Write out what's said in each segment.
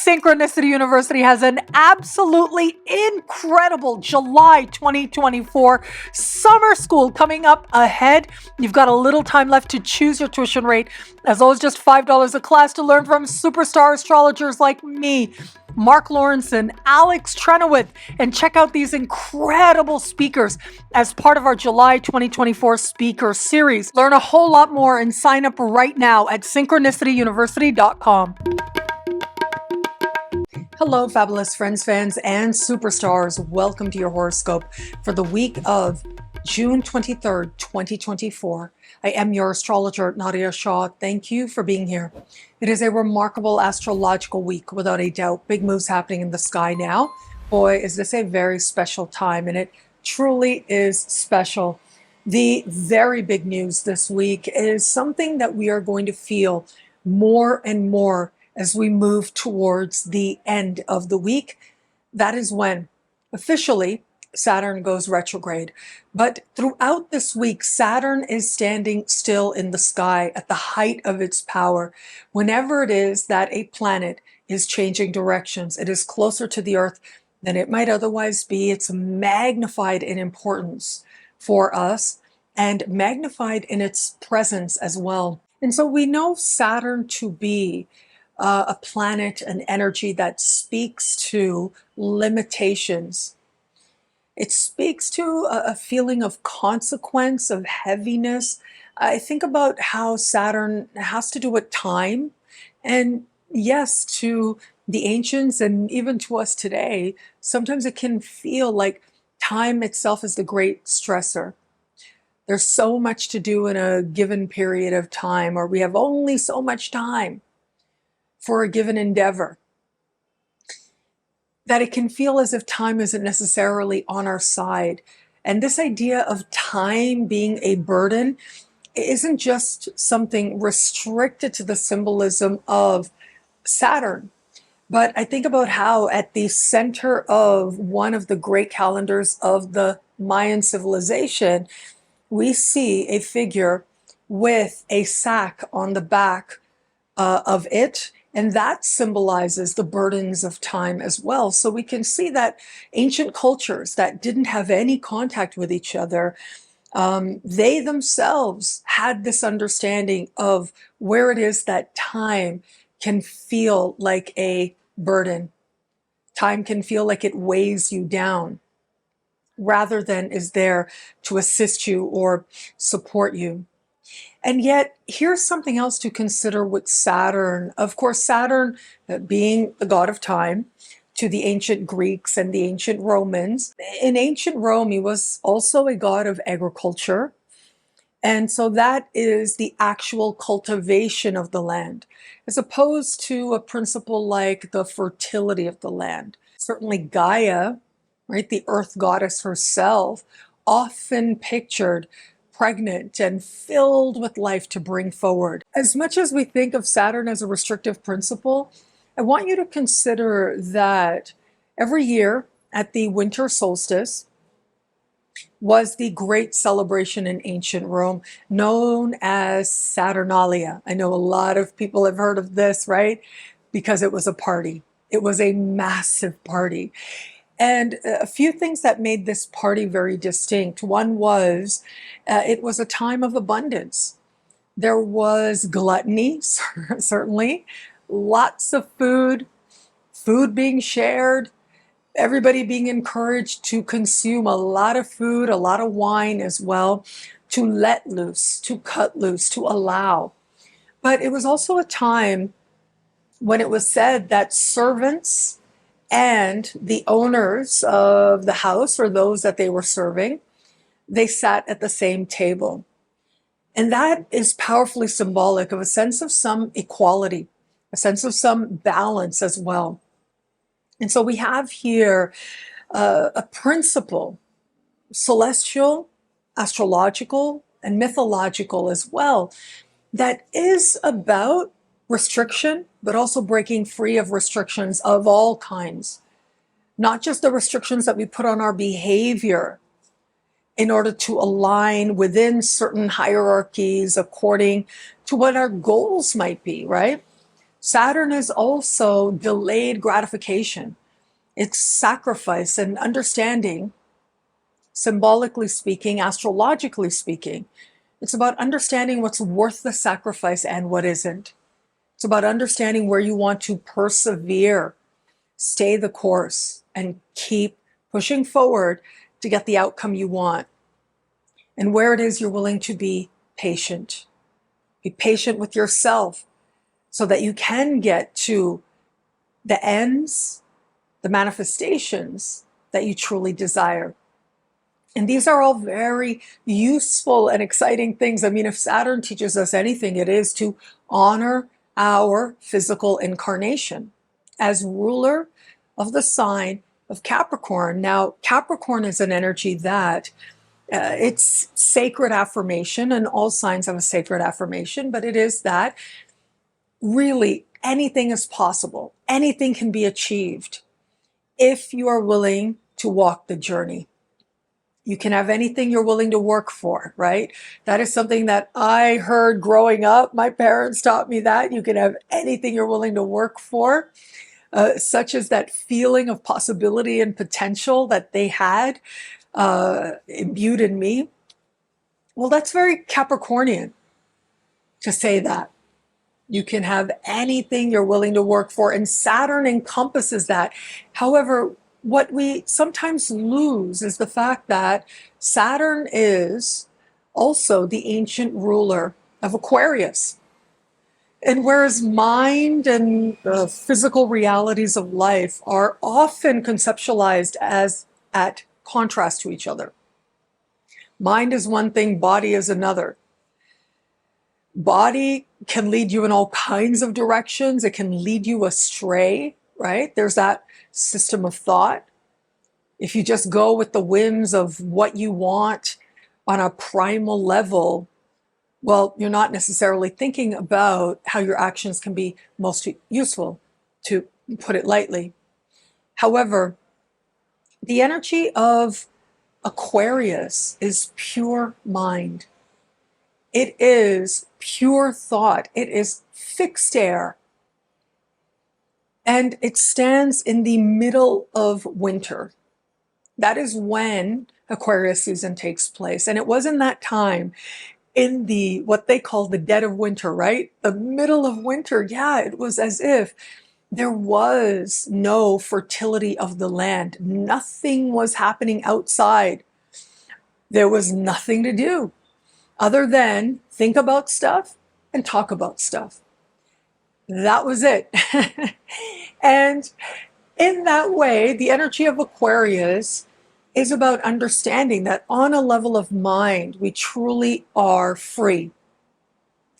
Synchronicity University has an absolutely incredible July 2024 summer school coming up ahead. You've got a little time left to choose your tuition rate. As always, just $5 a class to learn from superstar astrologers like me, Mark Lawrenson, Alex Trenwith, and check out these incredible speakers as part of our July 2024 speaker series. Learn a whole lot more and sign up right now at synchronicityuniversity.com. Hello, fabulous friends, fans, and superstars. Welcome to your horoscope for the week of June 23rd, 2024. I am your astrologer, Nadiya Shah. Thank you for being here. It is a remarkable astrological week, without a doubt. Big moves happening in the sky now. Boy, is this a very special time, and it truly is special. The very big news this week is something that we are going to feel more and more as we move towards the end of the week. That is when officially Saturn goes retrograde. But throughout this week, Saturn is standing still in the sky at the height of its power. Whenever it is that a planet is changing directions, it is closer to the Earth than it might otherwise be. It's magnified in importance for us and magnified in its presence as well. And so we know Saturn to be a planet, an energy that speaks to limitations. It speaks to a feeling of consequence, of heaviness. I think about how Saturn has to do with time. And yes, to the ancients and even to us today, sometimes it can feel like time itself is the great stressor. There's so much to do in a given period of time, or we have only so much time for a given endeavor, that it can feel as if time isn't necessarily on our side. And this idea of time being a burden isn't just something restricted to the symbolism of Saturn. But I think about how at the center of one of the great calendars of the Mayan civilization, we see a figure with a sack on the back of it. And that symbolizes the burdens of time as well. So we can see that ancient cultures that didn't have any contact with each other, they themselves had this understanding of where it is that time can feel like a burden. Time can feel like it weighs you down, rather than is there to assist you or support you. And yet, here's something else to consider with Saturn. Of course, Saturn being the god of time to the ancient Greeks and the ancient Romans. In ancient Rome, he was also a god of agriculture. And so that is the actual cultivation of the land, as opposed to a principle like the fertility of the land. Certainly Gaia, right, the earth goddess herself, often pictured pregnant and filled with life to bring forward. As much as we think of Saturn as a restrictive principle, I want you to consider that every year at the winter solstice was the great celebration in ancient Rome known as Saturnalia. I know a lot of people have heard of this, right? Because it was a party. It was a massive party. And a few things that made this party very distinct. One was it was a time of abundance. There was gluttony, certainly, lots of food being shared, everybody being encouraged to consume a lot of food, a lot of wine as well, to let loose, to cut loose, to allow. But it was also a time when it was said that servants and the owners of the house, or those that they were serving, they sat at the same table. And that is powerfully symbolic of a sense of some equality, a sense of some balance as well. And so we have here a principle, celestial, astrological, and mythological as well, that is about restriction, but also breaking free of restrictions of all kinds. Not just the restrictions that we put on our behavior in order to align within certain hierarchies according to what our goals might be, right? Saturn is also delayed gratification. It's sacrifice and understanding, symbolically speaking, astrologically speaking. It's about understanding what's worth the sacrifice and what isn't. It's about understanding where you want to persevere, stay the course, and keep pushing forward to get the outcome you want. And where it is you're willing to be patient. Be patient with yourself so that you can get to the ends, the manifestations that you truly desire. And these are all very useful and exciting things. I mean, if Saturn teaches us anything, it is to honor our physical incarnation as ruler of the sign of Capricorn. Now, Capricorn is an energy that it's sacred affirmation, and all signs have a sacred affirmation, but it is that really anything is possible. Anything can be achieved if you are willing to walk the journey. You can have anything you're willing to work for, right? That is something that I heard growing up. My parents taught me that. You can have anything you're willing to work for, such as that feeling of possibility and potential that they had imbued in me. Well, that's very Capricornian to say that. You can have anything you're willing to work for, and Saturn encompasses that. However, what we sometimes lose is the fact that Saturn is also the ancient ruler of Aquarius. And whereas mind and the physical realities of life are often conceptualized as at contrast to each other. Mind is one thing, body is another. Body can lead you in all kinds of directions. It can lead you astray, right? There's that system of thought. If you just go with the whims of what you want on a primal level, well, you're not necessarily thinking about how your actions can be most useful, to put it lightly. However, the energy of Aquarius is pure mind. It is pure thought. It is fixed air. And it stands in the middle of winter. That is when Aquarius season takes place. And it was in that time, in the what they call the dead of winter, right? The middle of winter. Yeah, it was as if there was no fertility of the land. Nothing was happening outside. There was nothing to do other than think about stuff and talk about stuff. That was it. And in that way, the energy of Aquarius is about understanding that on a level of mind, we truly are free.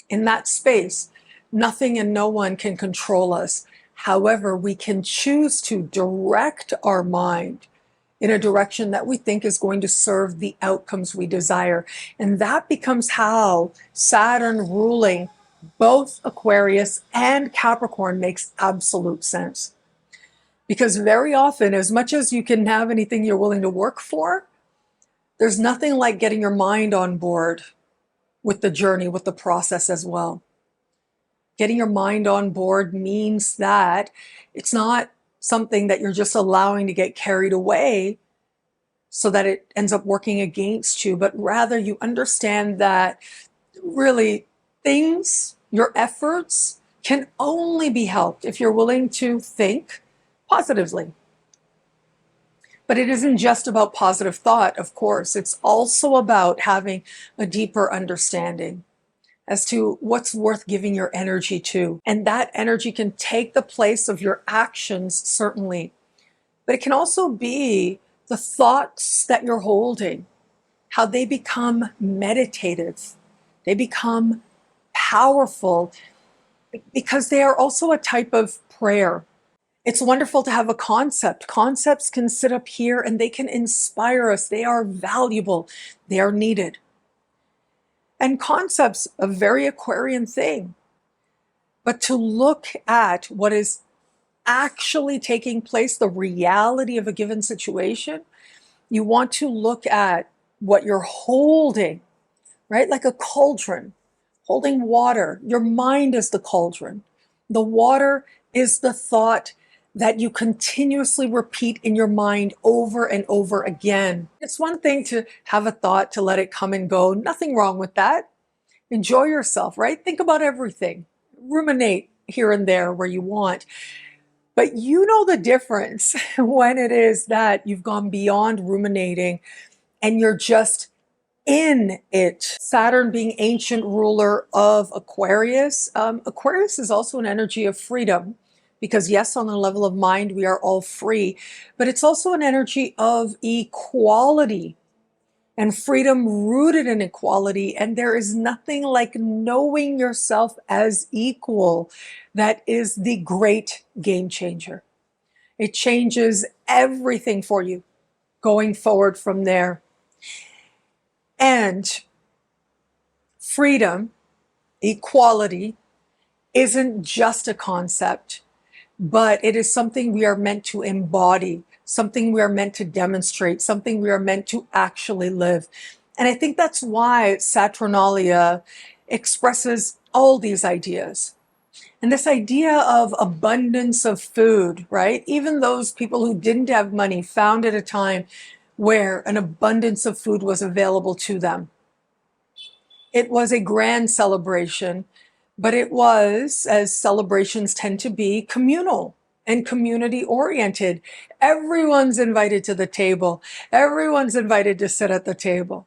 In that space, nothing and no one can control us. However, we can choose to direct our mind in a direction that we think is going to serve the outcomes we desire. And that becomes how Saturn ruling both Aquarius and Capricorn makes absolute sense. Because very often, as much as you can have anything you're willing to work for, there's nothing like getting your mind on board with the journey, with the process as well. Getting your mind on board means that it's not something that you're just allowing to get carried away so that it ends up working against you, but rather you understand that really things, your efforts, can only be helped if you're willing to think positively. But it isn't just about positive thought, of course. It's also about having a deeper understanding as to what's worth giving your energy to. And that energy can take the place of your actions, certainly. But it can also be the thoughts that you're holding, how they become meditative. They become powerful because they are also a type of prayer. It's wonderful to have a concept. Concepts can sit up here and they can inspire us. They are valuable. They are needed. And concepts, a very Aquarian thing. But to look at what is actually taking place, the reality of a given situation, you want to look at what you're holding, right? Like a cauldron, holding water. Your mind is the cauldron. The water is the thought that you continuously repeat in your mind over and over again. It's one thing to have a thought, to let it come and go. Nothing wrong with that. Enjoy yourself, right? Think about everything. Ruminate here and there where you want. But you know the difference when it is that you've gone beyond ruminating and you're just in it. Saturn being ancient ruler of Aquarius. Aquarius is also an energy of freedom because yes, on the level of mind, we are all free, but it's also an energy of equality and freedom rooted in equality. And there is nothing like knowing yourself as equal. That is the great game changer. It changes everything for you going forward from there. And freedom, equality, isn't just a concept, but it is something we are meant to embody, something we are meant to demonstrate, something we are meant to actually live. And I think that's why Saturnalia expresses all these ideas. And this idea of abundance of food, right? Even those people who didn't have money found at a time where an abundance of food was available to them. It was a grand celebration, but it was, as celebrations tend to be, communal and community oriented. Everyone's invited to the table. Everyone's invited to sit at the table.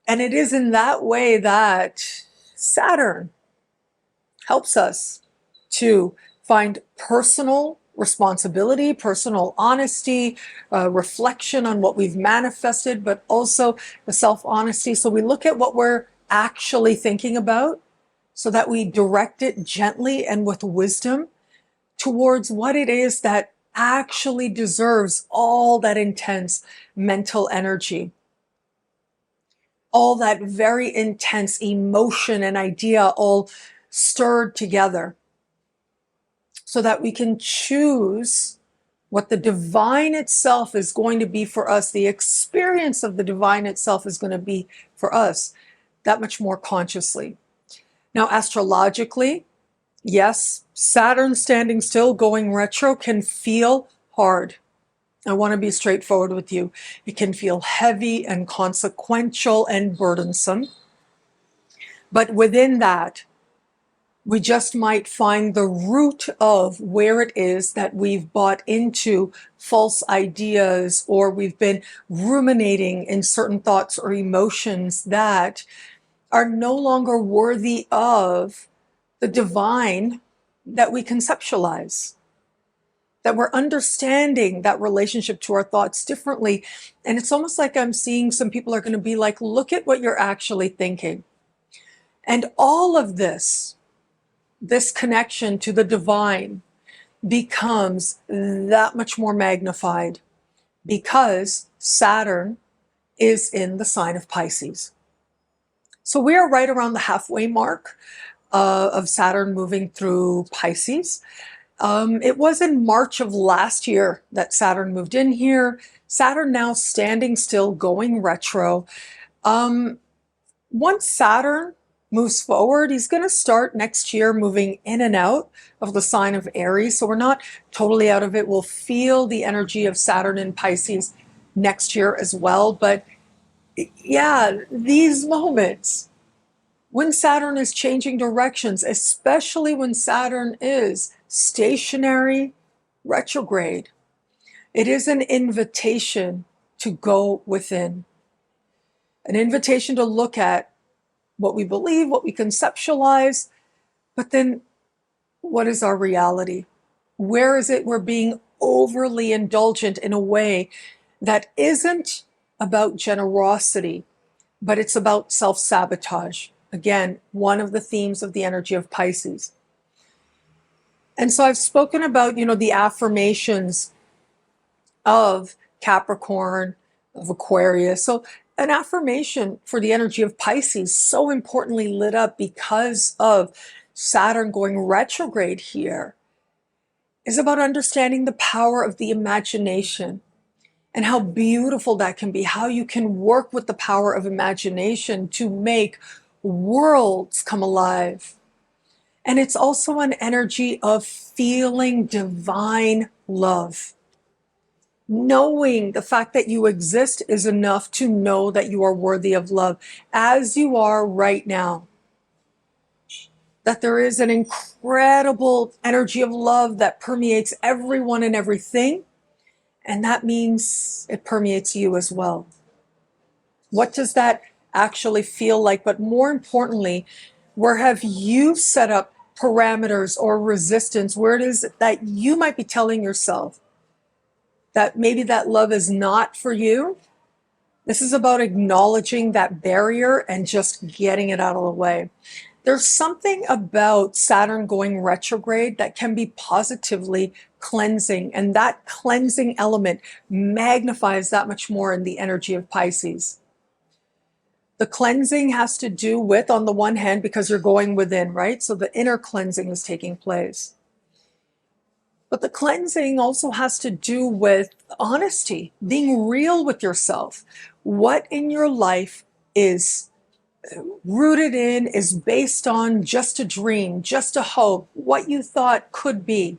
And it is in that way that Saturn helps us to find personal responsibility, personal honesty, reflection on what we've manifested, but also the self-honesty. So we look at what we're actually thinking about so that we direct it gently and with wisdom towards what it is that actually deserves all that intense mental energy, all that very intense emotion and idea all stirred together, so that we can choose what the divine itself is going to be for us, the experience of the divine itself is going to be for us, that much more consciously. Now, astrologically, yes, Saturn standing still, going retro can feel hard. I want to be straightforward with you. It can feel heavy and consequential and burdensome. But within that, we just might find the root of where it is that we've bought into false ideas, or we've been ruminating in certain thoughts or emotions that are no longer worthy of the divine that we conceptualize, that we're understanding that relationship to our thoughts differently. And it's almost like I'm seeing some people are going to be like, look at what you're actually thinking. And all of this connection to the divine becomes that much more magnified because Saturn is in the sign of Pisces. So we are right around the halfway mark of Saturn moving through Pisces. It was in March of last year that Saturn moved in here. Saturn now standing still, going retro. Once Saturn moves forward, he's going to start next year moving in and out of the sign of Aries. So we're not totally out of it. We'll feel the energy of Saturn in Pisces next year as well. But yeah, these moments when Saturn is changing directions, especially when Saturn is stationary, retrograde, it is an invitation to go within, an invitation to look at what we believe, what we conceptualize, but then what is our reality? Where is it we're being overly indulgent in a way that isn't about generosity, but it's about self-sabotage? Again, one of the themes of the energy of Pisces. And so I've spoken about, the affirmations of Capricorn, of Aquarius. So an affirmation for the energy of Pisces, so importantly lit up because of Saturn going retrograde here, is about understanding the power of the imagination and how beautiful that can be, how you can work with the power of imagination to make worlds come alive. And it's also an energy of feeling divine love. Knowing the fact that you exist is enough to know that you are worthy of love as you are right now. That there is an incredible energy of love that permeates everyone and everything. And that means it permeates you as well. What does that actually feel like? But more importantly, where have you set up parameters or resistance where it is that you might be telling yourself that maybe that love is not for you? This is about acknowledging that barrier and just getting it out of the way. There's something about Saturn going retrograde that can be positively cleansing, and that cleansing element magnifies that much more in the energy of Pisces. The cleansing has to do with, on the one hand, because you're going within, right? So the inner cleansing is taking place. But the cleansing also has to do with honesty, being real with yourself. What in your life is rooted in, is based on just a dream, just a hope, what you thought could be?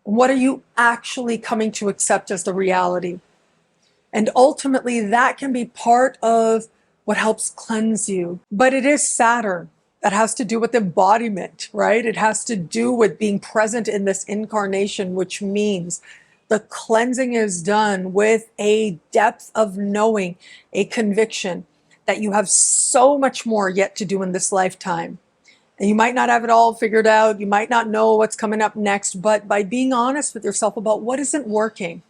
What are you actually coming to accept as the reality? And ultimately, that can be part of what helps cleanse you. But it is Saturn that has to do with embodiment, right? It has to do with being present in this incarnation, which means the cleansing is done with a depth of knowing, a conviction that you have so much more yet to do in this lifetime. And you might not have it all figured out. You might not know what's coming up next, but by being honest with yourself about what isn't working,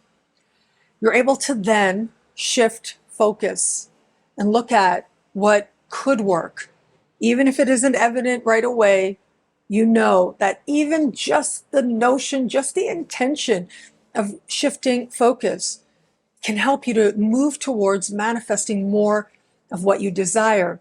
you're able to then shift focus and look at what could work. Even if it isn't evident right away, you know that even just the notion, just the intention of shifting focus can help you to move towards manifesting more of what you desire.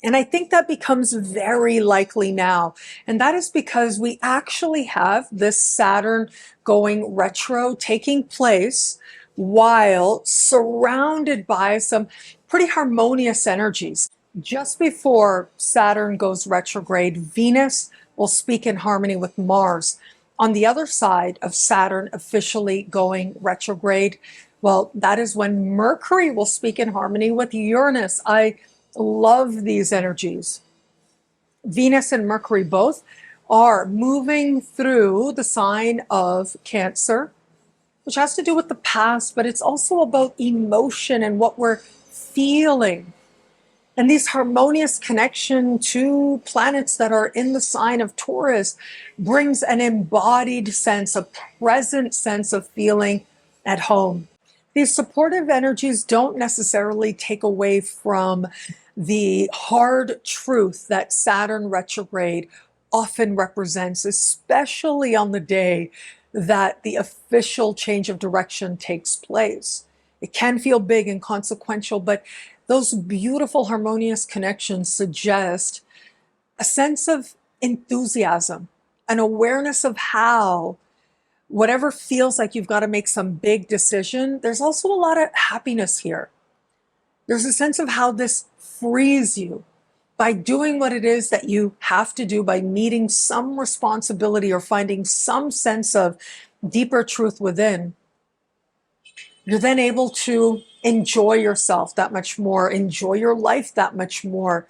And I think that becomes very likely now. And that is because we actually have this Saturn going retro taking place while surrounded by some pretty harmonious energies. Just before Saturn goes retrograde, Venus will speak in harmony with Mars. On the other side of Saturn officially going retrograde, well, that is when Mercury will speak in harmony with Uranus. I love these energies. Venus and Mercury both are moving through the sign of Cancer, which has to do with the past, but it's also about emotion and what we're feeling. And this harmonious connection to planets that are in the sign of Taurus brings an embodied sense, a present sense of feeling at home. These supportive energies don't necessarily take away from the hard truth that Saturn retrograde often represents, especially on the day that the official change of direction takes place. It can feel big and consequential, but those beautiful harmonious connections suggest a sense of enthusiasm, an awareness of how whatever feels like you've got to make some big decision, there's also a lot of happiness here. There's a sense of how this frees you by doing what it is that you have to do, by meeting some responsibility or finding some sense of deeper truth within. You're then able to enjoy yourself that much more, enjoy your life that much more,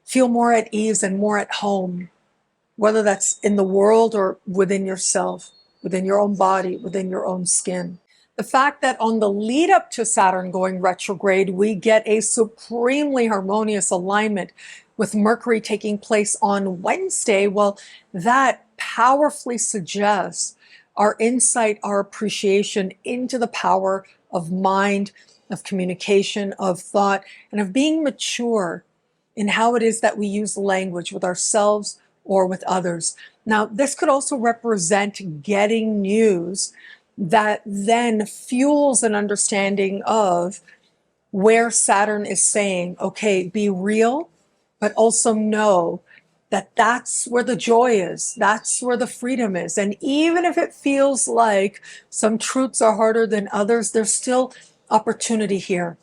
feel more at ease and more at home, whether that's in the world or within yourself, within your own body, within your own skin. The fact that on the lead up to Saturn going retrograde, we get a supremely harmonious alignment with Mercury taking place on Wednesday, well, that powerfully suggests our insight, our appreciation into the power of mind, of communication, of thought, and of being mature in how it is that we use language with ourselves or with others. Now, this could also represent getting news that then fuels an understanding of where Saturn is saying, okay, be real, but also know that that's where the joy is. That's where the freedom is. And even if it feels like some truths are harder than others, there's still opportunity here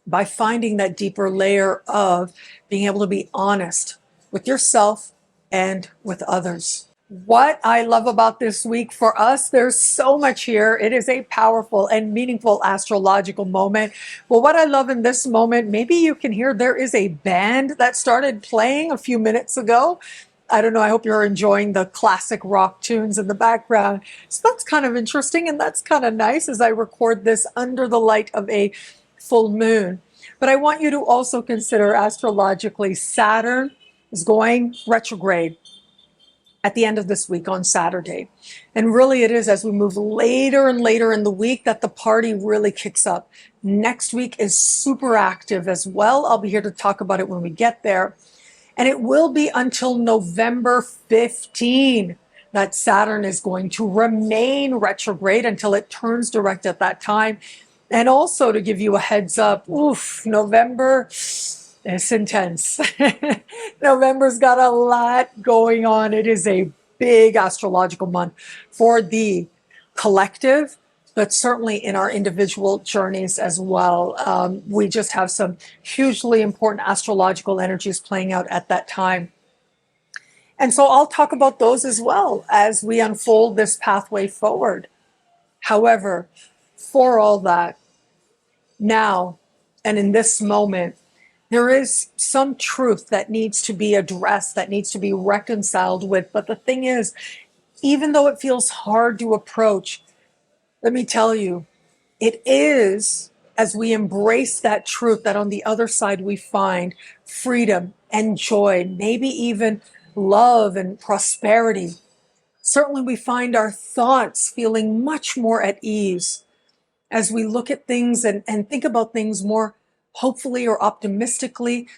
by finding that deeper layer of being able to be honest with yourself and with others. What I love about this week for us, there's so much here. It is a powerful and meaningful astrological moment. Well, what I love in this moment, maybe you can hear there is a band that started playing a few minutes ago. I don't know, I hope you're enjoying the classic rock tunes in the background. So that's kind of interesting, and that's kind of nice as I record this under the light of a full moon. But I want you to also consider astrologically, Saturn is going retrograde at the end of this week on Saturday. And really it is as we move later and later in the week that the party really kicks up. Next week is super active as well. I'll be here to talk about it when we get there. And it will be until November 15 that Saturn is going to remain retrograde until it turns direct at that time. And also to give you a heads up, November, it's intense. November's got a lot going on. It is a big astrological month for the collective, but certainly in our individual journeys as well. We just have some hugely important astrological energies playing out at that time. And so I'll talk about those as well as we unfold this pathway forward. However, for all that, now and in this moment, there is some truth that needs to be addressed, that needs to be reconciled with. But the thing is, even though it feels hard to approach, let me tell you, it is as we embrace that truth that on the other side we find freedom and joy, maybe even love and prosperity. Certainly we find our thoughts feeling much more at ease as we look at things and think about things more hopefully or optimistically.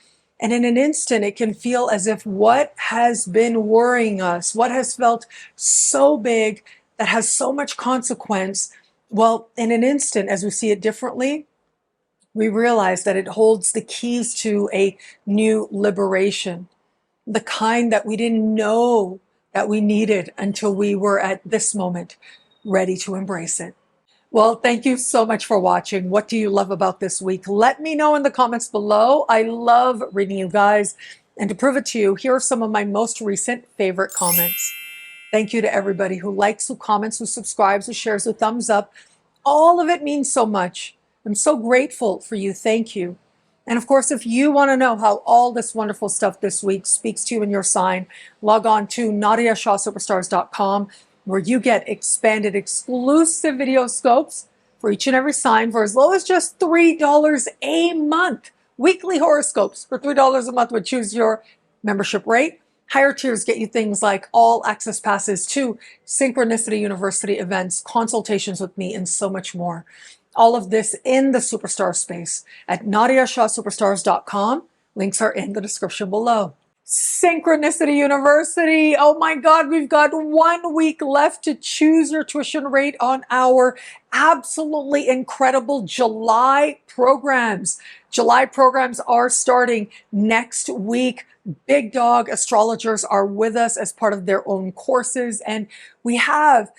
And in an instant, it can feel as if what has been worrying us, what has felt so big, that has so much consequence, well, in an instant, as we see it differently, we realize that it holds the keys to a new liberation, the kind that we didn't know that we needed until we were at this moment ready to embrace it. Well, thank you so much for watching. What do you love about this week? Let me know in the comments below. I love reading you guys. And to prove it to you, here are some of my most recent favorite comments. Thank you to everybody who likes, who comments, who subscribes, who shares, who thumbs up. All of it means so much. I'm so grateful for you. Thank you. And of course, if you want to know how all this wonderful stuff this week speaks to you in your sign, log on to NadiyaShahSuperstars.com, where you get expanded exclusive video scopes for each and every sign for as low as just $3 a month. Weekly horoscopes for $3 a month would choose your membership rate. Higher tiers get you things like all access passes to Synchronicity University events, consultations with me, and so much more. All of this in the superstar space at NadiyaShahSuperstars.com. Links are in the description below. Synchronicity University. Oh my God, we've got 1 week left to choose your tuition rate on our absolutely incredible July programs. July programs are starting next week. Big dog astrologers are with us as part of their own courses, and we have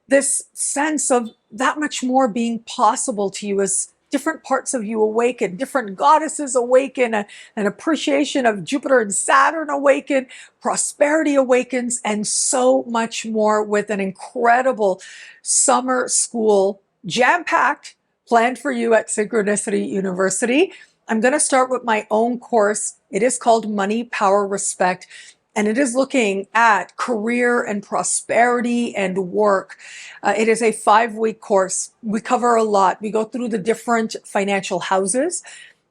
this sense of that much more being possible to you as different parts of you awaken, different goddesses awaken, an appreciation of Jupiter and Saturn awaken, prosperity awakens, and so much more with an incredible summer school jam-packed planned for you at Synchronicity University. I'm going to start with my own course. It is called Money, Power, Respect. And it is looking at career and prosperity and work. It is a 5-week course. We cover a lot. We go through the different financial houses.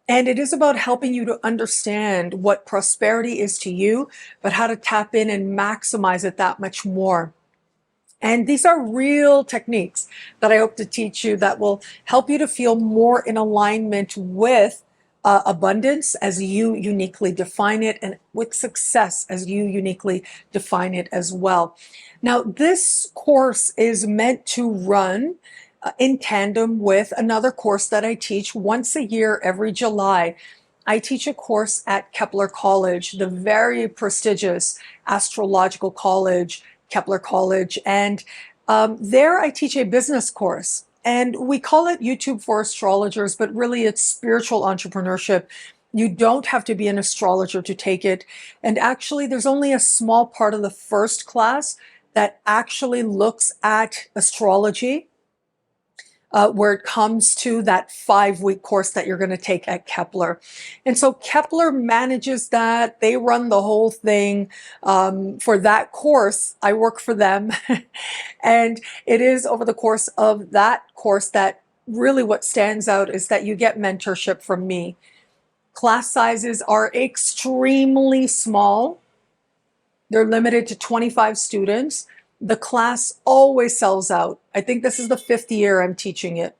And it is about helping you to understand what prosperity is to you, but how to tap in and maximize it that much more. And these are real techniques that I hope to teach you that will help you to feel more in alignment with abundance as you uniquely define it, and with success as you uniquely define it as well. Now, this course is meant to run in tandem with another course that I teach once a year every July. I teach a course at Kepler College, the very prestigious astrological college, Kepler College, and there I teach a business course. And we call it YouTube for Astrologers, but really it's spiritual entrepreneurship. You don't have to be an astrologer to take it. And actually, there's only a small part of the first class that actually looks at astrology, where it comes to that 5-week course that you're going to take at Kepler. And so Kepler manages that. They run the whole thing. For that course, I work for them. And it is over the course of that course that really what stands out is that you get mentorship from me. Class sizes are extremely small. They're limited to 25 students. The class always sells out. I think this is the 5th year I'm teaching it.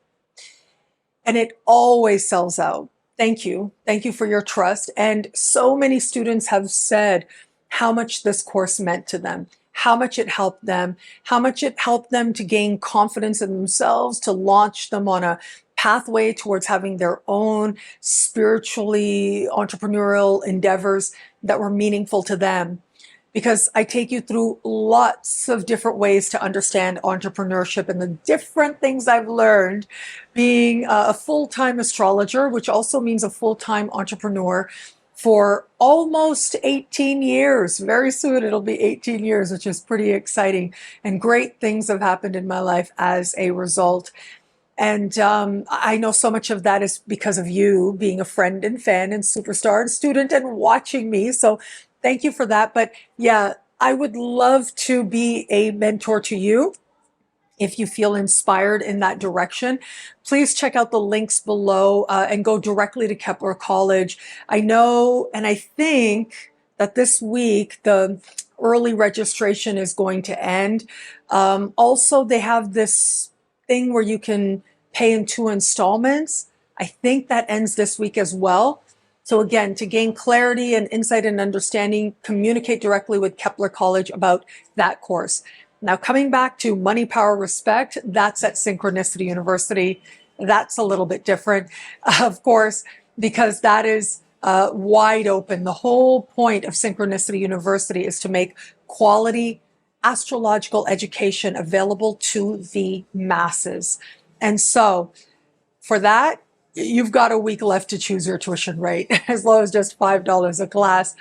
And it always sells out. Thank you. Thank you for your trust. And so many students have said how much this course meant to them, how much it helped them, how much it helped them to gain confidence in themselves, to launch them on a pathway towards having their own spiritually entrepreneurial endeavors that were meaningful to them. Because I take you through lots of different ways to understand entrepreneurship and the different things I've learned being a full-time astrologer, which also means a full-time entrepreneur, for almost 18 years. Very soon it'll be 18 years, which is pretty exciting. And great things have happened in my life as a result. And I know so much of that is because of you being a friend and fan and superstar and student and watching me. So thank you for that. But yeah, I would love to be a mentor to you. If you feel inspired in that direction, please check out the links below and go directly to Kepler College. I know, and I think that this week, the early registration is going to end. Also, they have this thing where you can pay in 2 installments. I think that ends this week as well. So again, to gain clarity and insight and understanding, communicate directly with Kepler College about that course. Now, coming back to Money, Power, Respect, that's at Synchronicity University. That's a little bit different, of course, because that is wide open. The whole point of Synchronicity University is to make quality astrological education available to the masses. And so for that, you've got a week left to choose your tuition rate, as low as just $5 a class,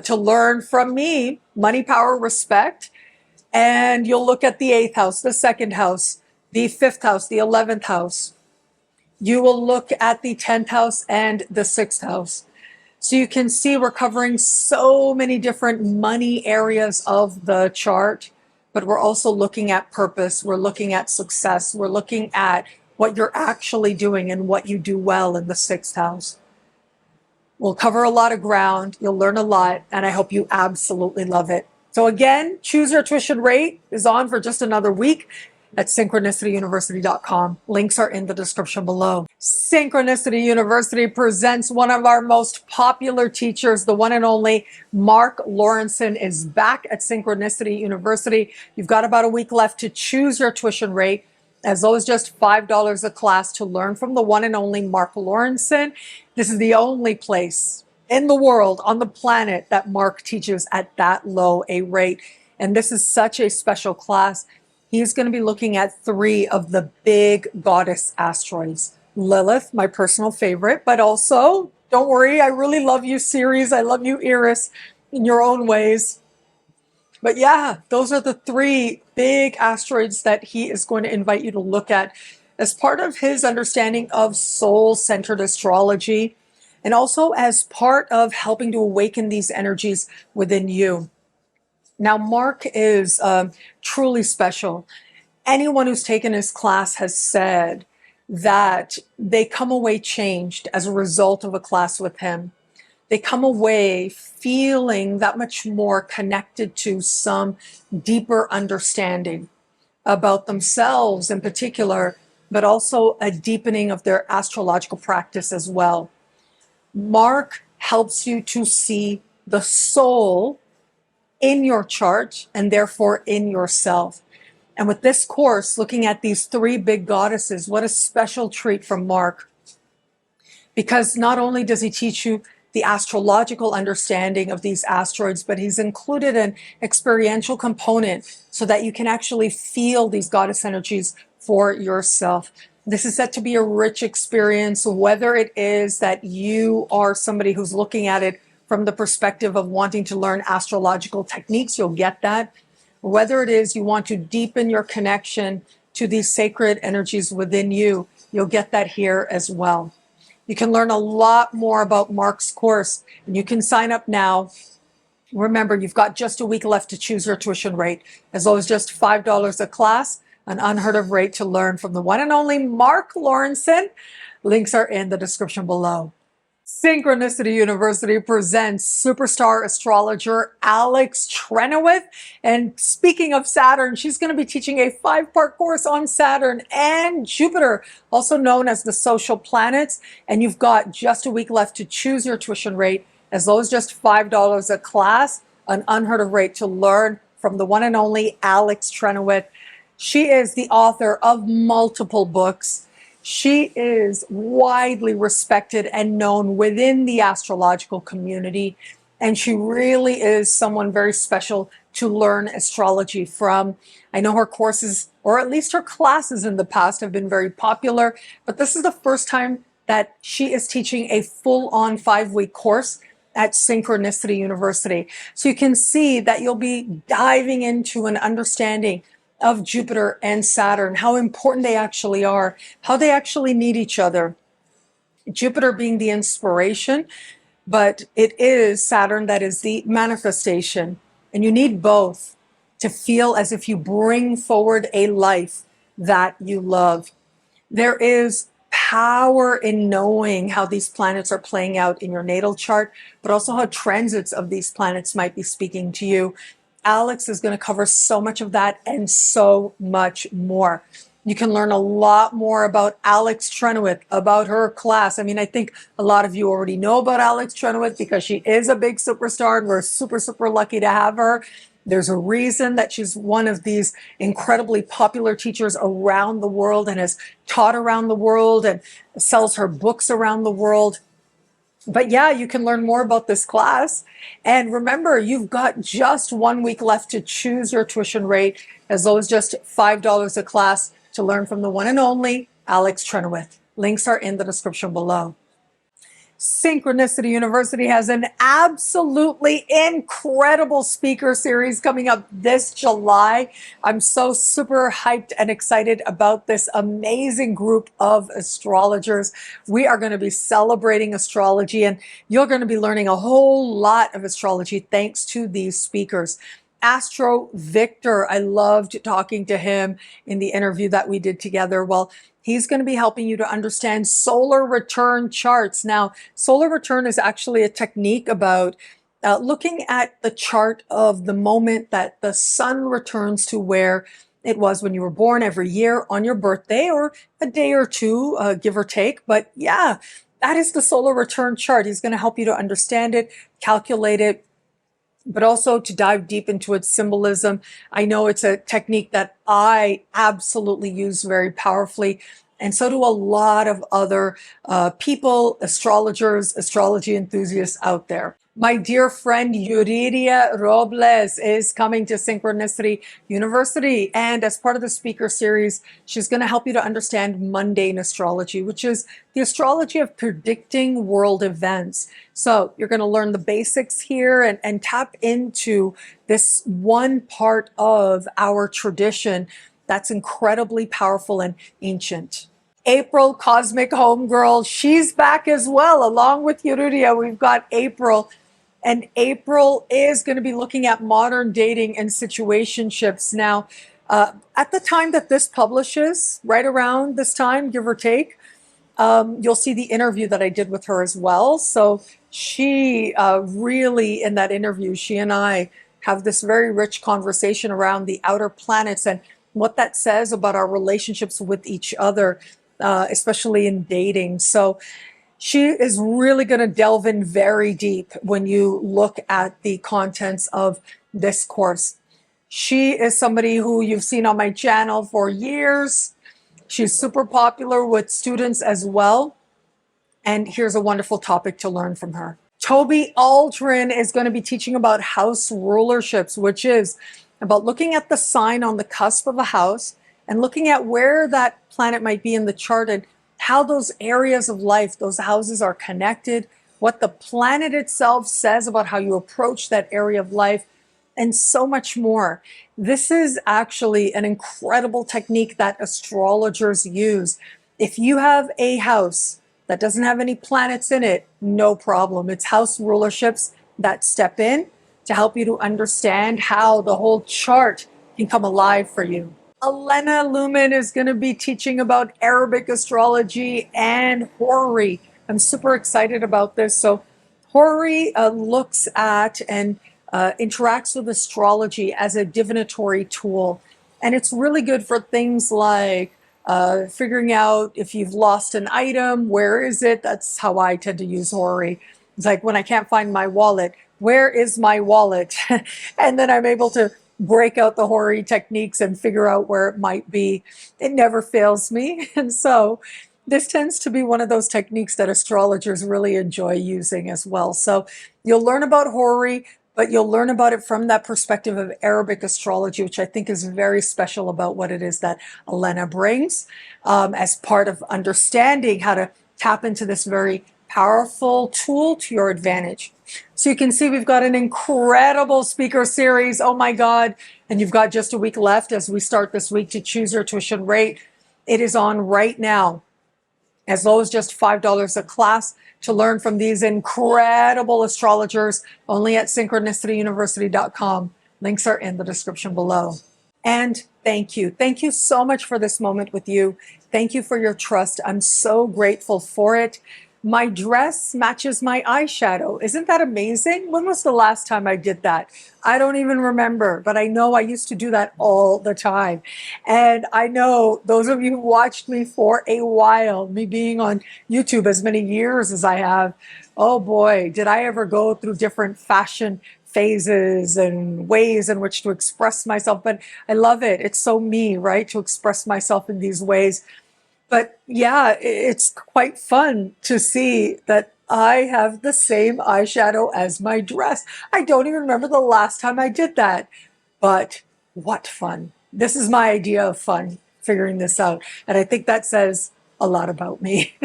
to learn from me, Money, Power, Respect. And you'll look at the 8th house, the 2nd house, the 5th house, the 11th house. You will look at the 10th house and the 6th house. So you can see we're covering so many different money areas of the chart, but we're also looking at purpose. We're looking at success. We're looking at what you're actually doing and what you do well in the 6th house. We'll cover a lot of ground. You'll learn a lot, and I hope you absolutely love it. So again, choose your tuition rate is on for just another week at synchronicityuniversity.com. Links are in the description below. Synchronicity University presents one of our most popular teachers, the one and only Mark Lawrenson is back at Synchronicity University. You've got about a week left to choose your tuition rate, as low as just $5 a class, to learn from the one and only Mark Lawrenson. This is the only place in the world, on the planet, that Mark teaches at that low a rate. And this is such a special class. He's going to be looking at 3 of the big goddess asteroids. Lilith, my personal favorite, but also, don't worry, I really love you, CERES. I love you, ERIS, in your own ways. But yeah, those are the 3 big asteroids that he is going to invite you to look at as part of his understanding of soul-centered astrology, and also as part of helping to awaken these energies within you. Now, Mark is truly special. Anyone who's taken his class has said that they come away changed as a result of a class with him. They come away feeling that much more connected to some deeper understanding about themselves in particular, but also a deepening of their astrological practice as well. Mark helps you to see the soul in your chart and therefore in yourself. And with this course, looking at these 3 big goddesses, what a special treat from Mark. Because not only does he teach you the astrological understanding of these asteroids, but he's included an experiential component so that you can actually feel these goddess energies for yourself. This is set to be a rich experience, whether it is that you are somebody who's looking at it from the perspective of wanting to learn astrological techniques, you'll get that. Whether it is you want to deepen your connection to these sacred energies within you, you'll get that here as well. You can learn a lot more about Mark's course, and you can sign up now. Remember, you've got just a week left to choose your tuition rate, as low as just $5 a class, an unheard of rate to learn from the one and only Mark Lawrenson. Links are in the description below. Synchronicity University presents superstar astrologer Alex Trenwith. And speaking of Saturn, she's going to be teaching a 5-part course on Saturn and Jupiter, also known as the social planets. And you've got just a week left to choose your tuition rate, as low as just $5 a class, an unheard of rate to learn from the one and only Alex Trenwith. She is the author of multiple books. She is widely respected and known within the astrological community, and she really is someone very special to learn astrology from. I know her courses, or at least her classes in the past, have been very popular, but this is the first time that she is teaching a full-on 5-week course at Synchronicity University. So you can see that you'll be diving into an understanding of Jupiter and Saturn, how important they actually are, how they actually need each other. Jupiter being the inspiration, but it is Saturn that is the manifestation. And you need both to feel as if you bring forward a life that you love. There is power in knowing how these planets are playing out in your natal chart, but also how transits of these planets might be speaking to you. Alex is going to cover so much of that and so much more. You can learn a lot more about Alex Trenwith, about her class. I mean, I think a lot of you already know about Alex Trenwith because she is a big superstar and we're super, super lucky to have her. There's a reason that she's one of these incredibly popular teachers around the world and has taught around the world and sells her books around the world. But yeah, you can learn more about this class. And remember, you've got just 1 week left to choose your tuition rate, as low as just $5 a class, to learn from the one and only Alex Trenwith. Links are in the description below. Synchronicity University has an absolutely incredible speaker series coming up this July. I'm so super hyped and excited about this amazing group of astrologers. We are going to be celebrating astrology, and you're going to be learning a whole lot of astrology thanks to these speakers. Astro Victor, I loved talking to him in the interview that we did together. Well, he's going to be helping you to understand solar return charts. Now, solar return is actually a technique about looking at the chart of the moment that the sun returns to where it was when you were born every year on your birthday, or a day or two, give or take. But yeah, that is the solar return chart. He's going to help you to understand it, calculate it, but also to dive deep into its symbolism. I know it's a technique that I absolutely use very powerfully, and so do a lot of other people, astrologers, astrology enthusiasts out there. My dear friend Yuridia Robles is coming to Synchronicity University, and as part of the speaker series, she's going to help you to understand mundane astrology, which is the astrology of predicting world events. So you're going to learn the basics here and tap into this one part of our tradition that's incredibly powerful and ancient. April, Cosmic Homegirl, she's back as well, along with Yuridia. We've got April. And April is going to be looking at modern dating and situationships. Now, at the time that this publishes, right around this time, give or take, you'll see the interview that I did with her as well. So she really, in that interview, she and I have this very rich conversation around the outer planets and what that says about our relationships with each other, especially in dating. So she is really going to delve in very deep when you look at the contents of this course. She is somebody who you've seen on my channel for years. She's super popular with students as well. And here's a wonderful topic to learn from her. Toby Aldrin is going to be teaching about house rulerships, which is about looking at the sign on the cusp of a house and looking at where that planet might be in the chart and how those areas of life, those houses are connected, what the planet itself says about how you approach that area of life, and so much more. This is actually an incredible technique that astrologers use. If you have a house that doesn't have any planets in it, no problem. It's house rulerships that step in to help you to understand how the whole chart can come alive for you. Elena Lumen is going to be teaching about Arabic astrology and Hori. I'm super excited about this. So Hori looks at and interacts with astrology as a divinatory tool. And it's really good for things like figuring out if you've lost an item, where is it? That's how I tend to use Hori. It's like when I can't find my wallet, where is my wallet? And then I'm able to break out the Hori techniques and figure out where it might be. It never fails me. And so this tends to be one of those techniques that astrologers really enjoy using as well. So you'll learn about Hori, but you'll learn about it from that perspective of Arabic astrology, which I think is very special about what it is that Elena brings as part of understanding how to tap into this very powerful tool to your advantage. So you can see we've got an incredible speaker series. Oh my God. And you've got just a week left as we start this week to choose your tuition rate. It is on right now, as low as just $5 a class to learn from these incredible astrologers, only at synchronicityuniversity.com. Links are in the description below. And thank you. Thank you so much for this moment with you. Thank you for your trust. I'm so grateful for it. My dress matches my eyeshadow. Isn't that amazing? When was the last time I did that? I don't even remember, but I know I used to do that all the time. And I know those of you who watched me for a while, me being on YouTube as many years as I have, oh boy, did I ever go through different fashion phases and ways in which to express myself. But I love it. It's so me, right? To express myself in these ways. But yeah, it's quite fun to see that I have the same eyeshadow as my dress. I don't even remember the last time I did that. But what fun. This is my idea of fun, figuring this out. And I think that says a lot about me.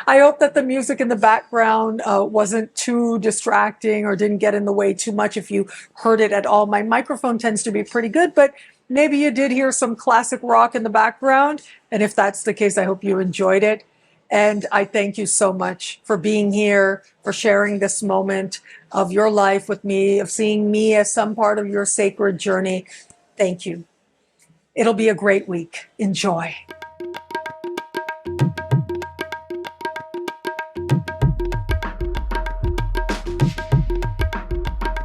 I hope that the music in the background wasn't too distracting or didn't get in the way too much if you heard it at all. My microphone tends to be pretty good, but maybe you did hear some classic rock in the background. And if that's the case, I hope you enjoyed it. And I thank you so much for being here, for sharing this moment of your life with me, of seeing me as some part of your sacred journey. Thank you. It'll be a great week. Enjoy.